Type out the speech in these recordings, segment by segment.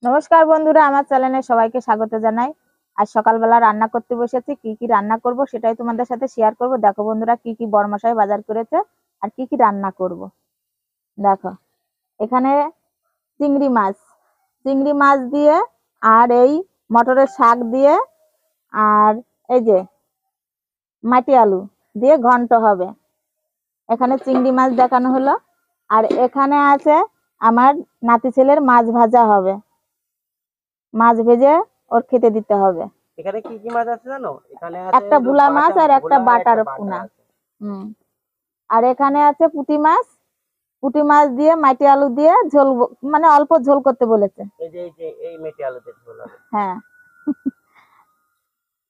নমস্কার বন্ধুরা, আমার চ্যানেলে সবাইকে স্বাগত জানাই। আজ সকালবেলা রান্না করতে বসেছি। কি কি রান্না করব সেটাই তোমাদের সাথে শেয়ার করব। দেখো বন্ধুরা, কি কি বড়মশাই বাজার করেছে আর কি কি রান্না করব। দেখো, এখানে চিংড়ি মাছ চিংড়ি মাছ দিয়ে আর এই মটরের শাক দিয়ে আর এই যে মাটি আলু দিয়ে ঘন্ট হবে। এখানে চিংড়ি মাছ দেখানো হলো। আর এখানে আছে আমার নাতি ছেলের মাছ ভাজা হবে। মাছ ভেজে ওর খেতে দিতে হবে। এখানে কি কি মাছ আছে জানো? এখানে আছে একটা হলো ভোলা মাছ বাটা, আর একটা ভোলা, বাটার একটা বাটা পোনা। আছে। হুম। আর এখানে আছে পুঁটি মাছ। পুঁটি মাছ দিয়ে মাটি আলু দিয়ে ঝোল, মানে অল্প ঝোল করতে বলেছে। এই মেটে আলুতে ঝোল হবে। হ্যাঁ।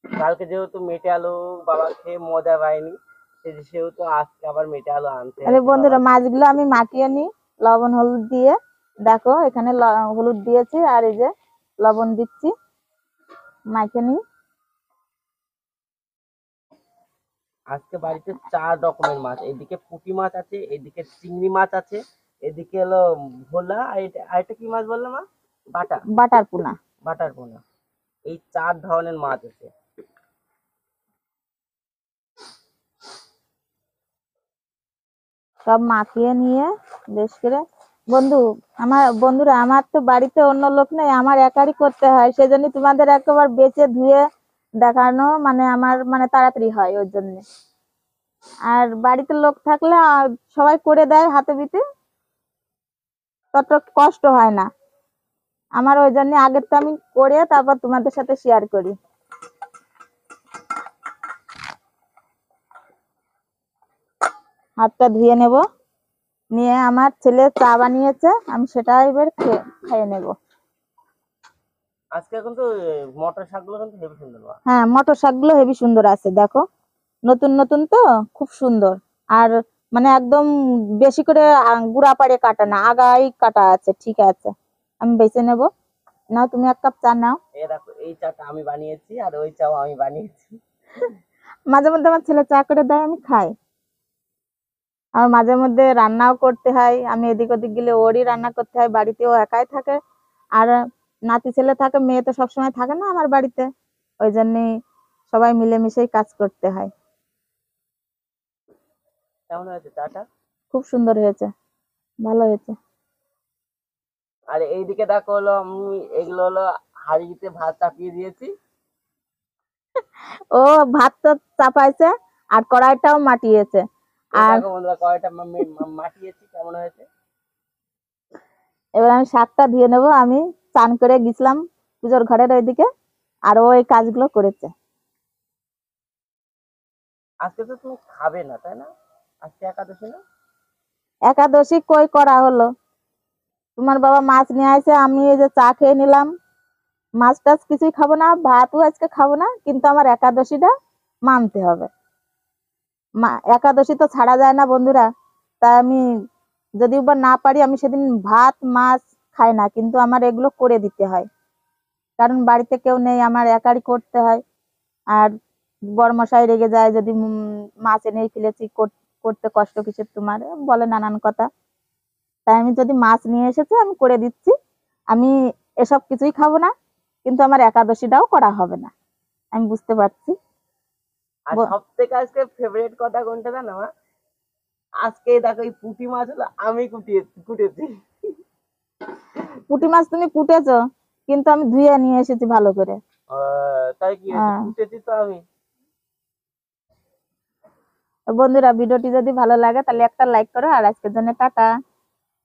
কালকে যেহেতু মেটে আলু বাবা খেয়ে মজা পায়নি, সেহেতু আজকে আবার মেটে আলু আনতে আরে হয়েছে বন্ধুরা, বাবার। মাছগুলো আমি মাখিয়ে নিই লবণ হলুদ দিয়ে। দেখো, এখানে হলুদ দিয়েছি আর এই যে লবণ দিচ্ছি, মাখিয়ে নিই। আজকে বাড়িতে 4 রকমের মাছ, এদিকে পুঁটি মাছ আছে, এদিকে চিংড়ি মাছ আছে, এদিকে হলো ভোলা, আর এটা কি মাছ বললাম মা? বাটা। বাটার পোনা। বাটার পোনা। এই 4 ধরনের মাছ আছে। সব মাখিয়ে নিয়ে বেশ করে বন্ধুরা, আমার তো বাড়িতে অন্য লোক নেই, আমার একারই করতে হয়। সেজন্য তোমাদের একবার বেছে ধুয়ে দেখানো মানে আমার মানে তাড়াতাড়ি হয় ওর জন্য। আর বাড়িতে লোক থাকলে সবাই করে দেয় হাতে বিতে, তত কষ্ট হয় না আমার। ওই জন্য আগের তো আমি করে তারপর তোমাদের সাথে শেয়ার করি। হাতটা ধুয়ে নেব, নিয়ে আমার ছেলে চা বানিয়েছে, আমি সেটা এবার খেয়ে নেব। আজকে কিন্তু মটর শাকগুলো কিন্তু হেবি সুন্দর মা। হ্যাঁ, মটর শাকগুলো হেবি সুন্দর আছে। দেখো, নতুন নতুন তো খুব সুন্দর। আর মানে একদম বেশি করে গুড়া পাড়ে কাটা না, আগাই কাটা আছে। ঠিক আছে, আমি বেছে নেব। নাও, তুমি 1 কাপ চা নাও। এই দেখো, এই চাটা আমি বানিয়েছি আর ওই চাও আমি বানিয়েছি। মাঝে মধ্যে আমার ছেলে চা করে দেয়, আমি খাই। আর মাঝে মধ্যে রান্নাও করতে হয়, আমি এদিক ওদিক গেলে ওরই রান্না করতে হয়। বাড়িতেও একাই থাকে। আর নাতি ছেলে থাকে, মেয়ে তো সবসময় থাকে না আমার বাড়িতে। ওই জন্যই সবাই মিলেমিশেই কাজ করতে হয়। কেমন হয়েছে চাটা? খুব সুন্দর হয়েছে, ভালো হয়েছে। আর এইদিকে দেখো হলো আমি এগুলো হলো হাঁড়িতে ভাত চাপিয়ে দিয়েছি। ও, ভাত তো চাপাইছে আর কড়াইটাও মাটিয়েছে। এই আর দেখো বন্ধুরা, কয়টা মাটিয়েছি, কেমন হয়েছে? এবার আমি শাকটা ধুয়ে নেবো। আমি চান করে গেছিলাম পুজোর ঘরের ওইদিকে, আর ও এই কাজগুলো করেছে। আজকে তো তুমি খাবে না তাই না? আজকে একাদশী না? একাদশী কই করা হলো? তোমার বাবা মাছ নিয়ে আসে, আমি এই যে চা খেয়ে নিলাম। মাছ টাছ কিছুই খাবো না, ভাতও আজকে খাবো না, কিন্তু আমার একাদশীটা মানতে হবে। একাদশী তো ছাড়া যায় না বন্ধুরা। তাই আমি যদি বা না পারি, আমি সেদিন ভাত মাছ খাই না, কিন্তু আমার এগুলো করে দিতে হয়। কারণ বাড়িতে কেউ নেই, আমার একারই করতে হয়। আর বড়মশাই রেগে যায় যদি মাছ এনেই ফেলেছি, করতে কষ্ট কিসের তোমার, বলে নানান কথা। তাই আমি যদি মাছ নিয়ে এসেছে আমি করে দিচ্ছি। আমি এসব কিছুই খাবো না, কিন্তু আমার একাদশীটাও করা হবে না, আমি বুঝতে পারছি। আর সব থেকে আজকে ফেভারিট কথা কোনটা জানো মা? আজকে দেখো এই পুঁটি মাছ হলো আমি কুটেছি। পুঁটি মাছ তুমি কুটেছো, কিন্তু আমি ধুয়ে নিয়ে এসেছি ভালো করে। তাই কি হয়েছে, হ্যাঁ। কুটেছি তো আমি। তো বন্ধুরা, ভিডিওটি যদি ভালো লাগে তাহলে একটা লাইক করো, আর আজকের জন্য টাটা।